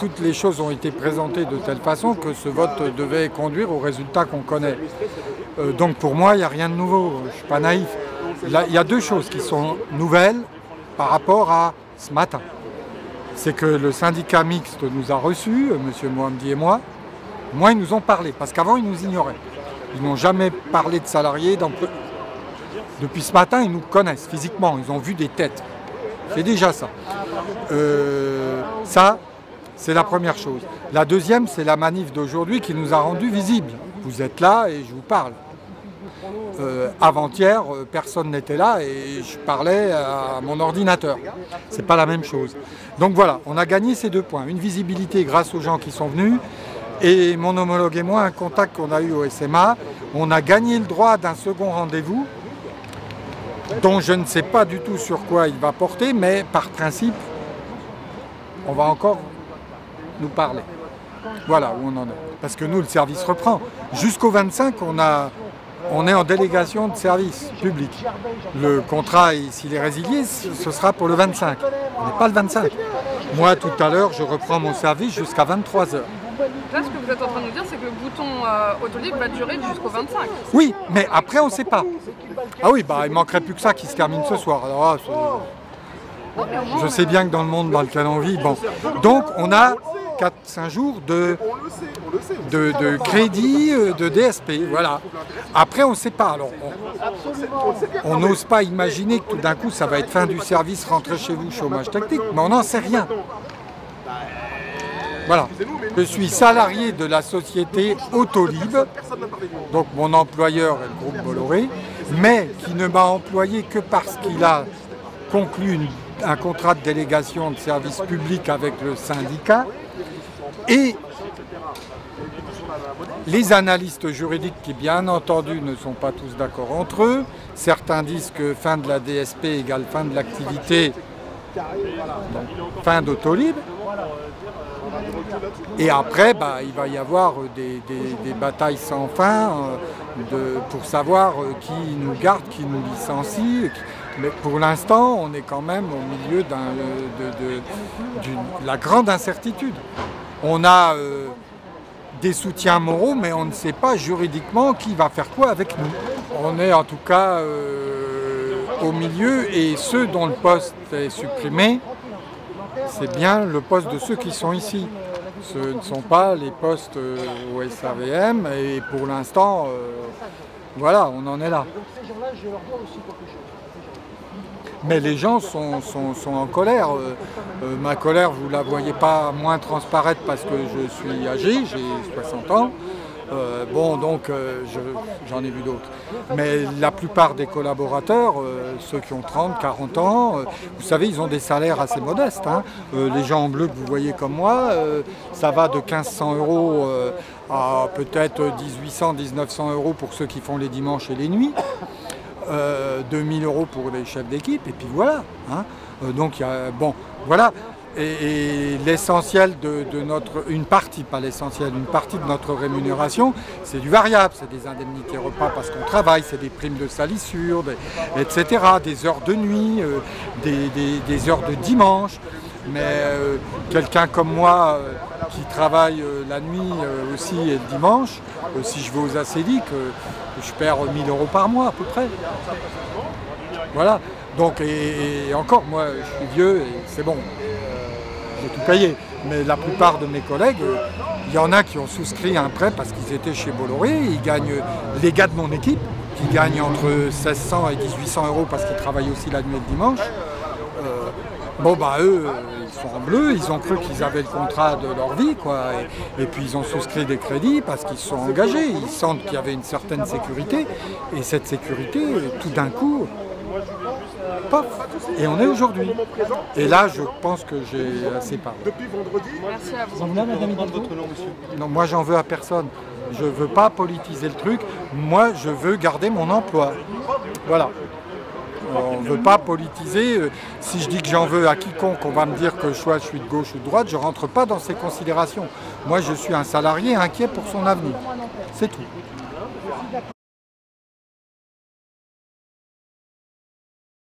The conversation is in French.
toutes les choses ont été présentées de telle façon que ce vote devait conduire au résultat qu'on connaît. Donc pour moi, il n'y a rien de nouveau, je ne suis pas naïf. Il y a deux choses qui sont nouvelles par rapport à ce matin. C'est que le syndicat mixte nous a reçus, M. Mohamdi et moi. Moi, ils nous ont parlé, parce qu'avant, ils nous ignoraient. Ils n'ont jamais parlé de salariés. Depuis ce matin, ils nous connaissent physiquement, ils ont vu des têtes. C'est déjà ça. Ça, c'est la première chose. La deuxième, c'est la manif d'aujourd'hui qui nous a rendus visibles. Vous êtes là et je vous parle. Avant-hier, personne n'était là et je parlais à mon ordinateur. C'est pas la même chose. Donc voilà, on a gagné ces deux points. Une visibilité grâce aux gens qui sont venus et mon homologue et moi, un contact qu'on a eu au SMA. On a gagné le droit d'un second rendez-vous dont je ne sais pas du tout sur quoi il va porter, mais par principe, on va encore nous parler. Voilà où on en est. Parce que nous, le service reprend. Jusqu'au 25, on est en délégation de service public. Le contrat, s'il est résilié, ce sera pour le 25. On n'est pas le 25. Moi, tout à l'heure, je reprends mon service jusqu'à 23 h. Là, ce que vous êtes en train de nous dire, c'est que le bouton Autolib va durer jusqu'au 25. Oui, mais après, on ne sait pas. Ah oui, bah, il ne manquerait plus que ça qui se termine ce soir. Alors, je sais bien que dans le monde dans lequel on vit, bon. Donc, on a 4-5 jours de crédit de DSP, voilà. Après, on ne sait pas. Alors, on n'ose pas imaginer que tout d'un coup, ça va être fin du service, rentrez chez vous, chômage technique, mais on n'en sait rien. Voilà. Je suis salarié de la société Autolib, donc mon employeur est le groupe Bolloré, mais qui ne m'a employé que parce qu'il a conclu un contrat de délégation de service public avec le syndicat. Et les analystes juridiques qui, bien entendu, ne sont pas tous d'accord entre eux, certains disent que fin de la DSP égale fin de l'activité, fin d'Autolib. Et après, bah, il va y avoir des batailles sans fin pour savoir qui nous garde, qui nous licencie. Mais pour l'instant, on est quand même au milieu de la grande incertitude. On a des soutiens moraux, mais on ne sait pas juridiquement qui va faire quoi avec nous. On est en tout cas au milieu et ceux dont le poste est supprimé, c'est bien le poste de ceux qui sont ici. Ce ne sont pas les postes au SAVM et pour l'instant, voilà, on en est là. Mais les gens sont en colère. Ma colère, vous ne la voyez pas moins transparaître parce que je suis âgé, j'ai 60 ans. Bon, donc j'en ai vu d'autres. Mais la plupart des collaborateurs, ceux qui ont 30, 40 ans, vous savez, ils ont des salaires assez modestes. Hein. Les gens en bleu que vous voyez comme moi, ça va de 1500 € à peut-être 1800, 1900 € pour ceux qui font les dimanches et les nuits. 2000 € pour les chefs d'équipe, et puis voilà. Hein. Donc, bon, voilà. Et l'essentiel de notre, une partie, pas l'essentiel, une partie de notre rémunération, c'est du variable, c'est des indemnités repas parce qu'on travaille, c'est des primes de salissure, etc., des heures de nuit, des heures de dimanche. Mais quelqu'un comme moi qui travaille la nuit aussi et le dimanche, si je vais aux ACDIC, je perds 1000 € par mois à peu près. Voilà. Donc, et encore, moi, je suis vieux et c'est bon. J'ai tout payé. Mais la plupart de mes collègues, il y en a qui ont souscrit un prêt parce qu'ils étaient chez Bolloré. Ils gagnent, les gars de mon équipe, qui gagnent entre 1600 et 1800 € parce qu'ils travaillent aussi la nuit et le dimanche. Bon, bah eux, ils sont en bleu, ils ont cru qu'ils avaient le contrat de leur vie, quoi. Et puis ils ont souscrit des crédits parce qu'ils se sont engagés. Ils sentent qu'il y avait une certaine sécurité. Et cette sécurité, tout d'un coup, paf, et on est aujourd'hui. Et là, je pense que j'ai assez parlé. Merci à vous. Non, moi, j'en veux à personne. Je ne veux pas politiser le truc. Moi, je veux garder mon emploi. Voilà. On ne veut pas politiser. Si je dis que j'en veux à quiconque, on va me dire que soit je suis de gauche ou de droite. Je ne rentre pas dans ces considérations. Moi, je suis un salarié inquiet pour son avenir. C'est tout.